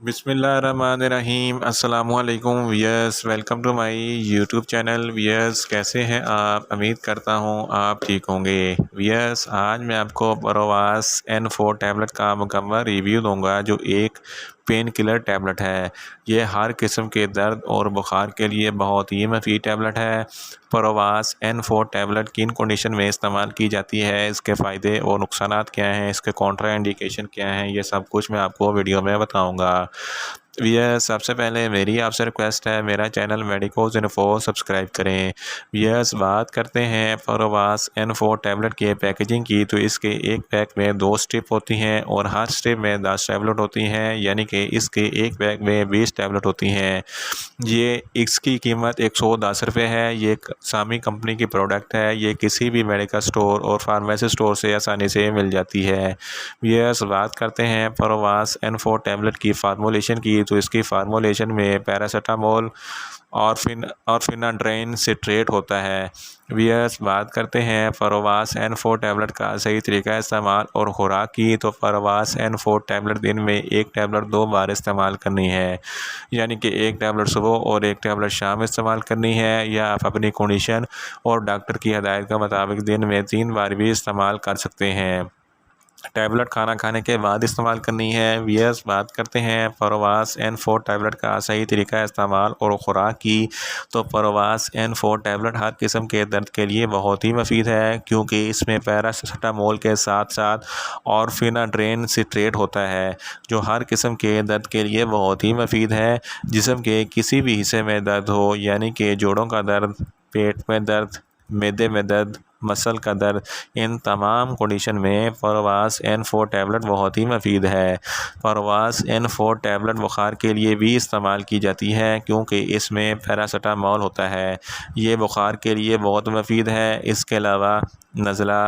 बिस्मिल्लाहिर्रहमानिर्रहीम अस्सलामुअलैकुम viewers, welcome to my YouTube channel. Viewers, कैसे हैं आप? उम्मीद करता हूं आप ठीक होंगे। वियर्स, आज मैं आपको परोवास N4 टैबलेट का मुकम्मल रिव्यू दूंगा, जो एक पेन किलर टैबलेट है। ये हर किस्म के दर्द और बुखार के लिए बहुत ही मुफीद टैबलेट है। परोवास N4 टैबलेट किन कंडीशन में इस्तेमाल की जाती है, इसके फ़ायदे और नुकसानात क्या हैं, इसके कॉन्ट्रा इंडिकेशन क्या हैं, ये सब कुछ मैं आपको वीडियो में बताऊंगा। वियर्स, सबसे पहले मेरी आपसे रिक्वेस्ट है, मेरा चैनल मेडिकोज इन्फो सब्सक्राइब करें। वियर्स, बात करते हैं परोवास N4 टैबलेट के पैकेजिंग की, तो इसके एक पैक में 2 स्ट्रिप होती हैं और हर स्ट्रिप में 10 टैबलेट होती हैं, यानी कि इसके एक पैक में 20 टैबलेट होती हैं। ये इसकी कीमत 110 रुपये है। ये एक सामी कंपनी की प्रोडक्ट है। ये किसी भी मेडिकल स्टोर और फार्मेसी स्टोर से आसानी से मिल जाती है। यस, बात करते हैं परोवास N4 टैबलेट की फार्मूलेशन की, तो इसकी फार्मूलेशन में पैरासीटामोल और फिनाड्रेन सिट्रेट होता है। वियर्स, बात करते हैं परोवास N4 टैबलेट का सही तरीका इस्तेमाल और खुराक की, तो परोवास N4 टैबलेट दिन में एक टैबलेट 2 बार इस्तेमाल करनी है, यानी कि एक टैबलेट सुबह और एक टैबलेट शाम इस्तेमाल करनी है, या आप अपनी कंडीशन और डॉक्टर की हदायत के मुताबिक दिन में 3 बार भी इस्तेमाल कर सकते हैं। टैबलेट खाना खाने के बाद इस्तेमाल करनी है। वियर्स, बात करते हैं परोवास N4 टैबलेट का सही तरीका इस्तेमाल और खुराक की, तो परोवास N4 टैबलेट हर किस्म के दर्द के लिए बहुत ही मुफीद है, क्योंकि इसमें पैरासीटामोल के साथ साथ और फिनाड्रेन सिट्रेट होता है, जो हर किस्म के दर्द के लिए बहुत ही मुफीद है। जिस्म के किसी भी हिस्से में दर्द हो, यानी कि जोड़ों का दर्द, पेट में दर्द, मैदे में दर्द, मसल का दर्द, इन तमाम कंडीशन में परोवास N4 टैबलेट बहुत ही मुफीद है। परोवास N4 टैबलेट बुखार के लिए भी इस्तेमाल की जाती है, क्योंकि इसमें पैरासीटामोल होता है। ये बुखार के लिए बहुत मुफीद है। इसके अलावा नज़ला,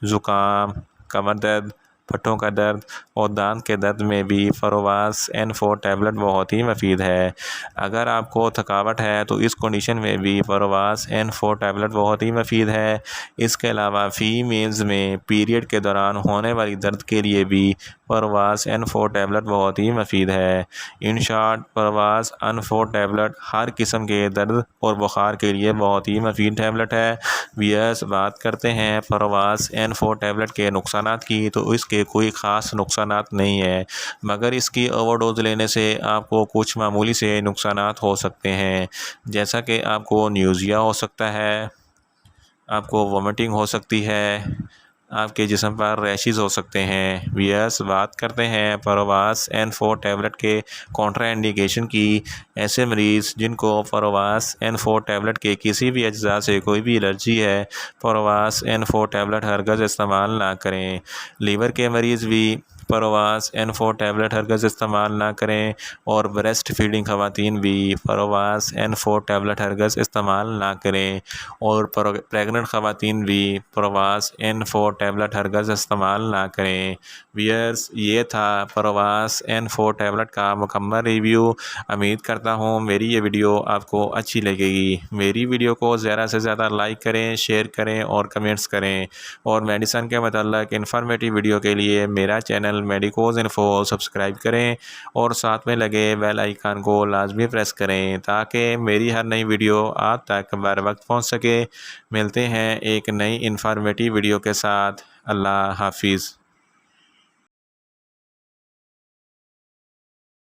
ज़ुकाम, कमर दर्द, पट्टों का दर्द और दांत के दर्द में भी परोवास N4 टैबलेट बहुत ही मुफीद है। अगर आपको थकावट है, तो इस कंडीशन में भी परोवास N4 टैबलेट बहुत ही मुफीद है। इसके अलावा फीमेल्स में पीरियड के दौरान होने वाली दर्द के लिए भी परोवास N4 टैबलेट बहुत ही मुफीद है। इन शॉर्ट, परोवास N4 टैबलेट हर किस्म के दर्द और बुखार के लिए बहुत ही मुफीद टैबलेट है। वियर्स, बात करते हैं परोवास N4 टैबलेट के नुकसानात की, तो इसके कोई ख़ास नुकसानात नहीं है, मगर इसकी ओवरडोज लेने से आपको कुछ मामूली से नुकसानात हो सकते हैं, जैसा कि आपको न्यूज़िया हो सकता है, आपको वोमिटिंग हो सकती है, आपके जिस्म पर रैशेस हो सकते हैं। वियर्स, बात करते हैं परोवास N4 टैबलेट के कॉन्ट्रा इंडिकेशन की। ऐसे मरीज़ जिनको परोवास N4 टैबलेट के किसी भी अज्जा से कोई भी एलर्जी है, परोवास N4 टैबलेट हरगज़ इस्तेमाल ना करें। लीवर के मरीज़ भी परोवास N4 टैबलेट हरगज़ इस्तेमाल ना करें, और ब्रेस्ट फीडिंग ख़वातीन भी परोवास N4 टैबलेट हरगज़ इस्तेमाल ना करें, और प्रेग्नेंट ख़वातीन भी परोवास N4 टैबलेट हरगज़ इस्तेमाल ना करें। वियर्स, ये था परोवास N4 टैबलेट का मुकम्मल रिव्यू। उम्मीद करता हूँ मेरी ये वीडियो आपको अच्छी लगेगी। मेरी वीडियो को ज़्यादा से ज़्यादा लाइक करें, शेयर करें और कमेंट्स करें, और मेडिसन के मतलब इन्फॉर्मेटिव वीडियो के लिए मेरा चैनल मेडिकोज इन्फो सब्सक्राइब करें, और साथ में लगे बेल आइकन को लाजमी प्रेस करें, ताकि मेरी हर नई वीडियो आप तक बर वक्त पहुँच सके। मिलते हैं एक नई इन्फॉर्मेटिव वीडियो के साथ। अल्लाह हाफिज़।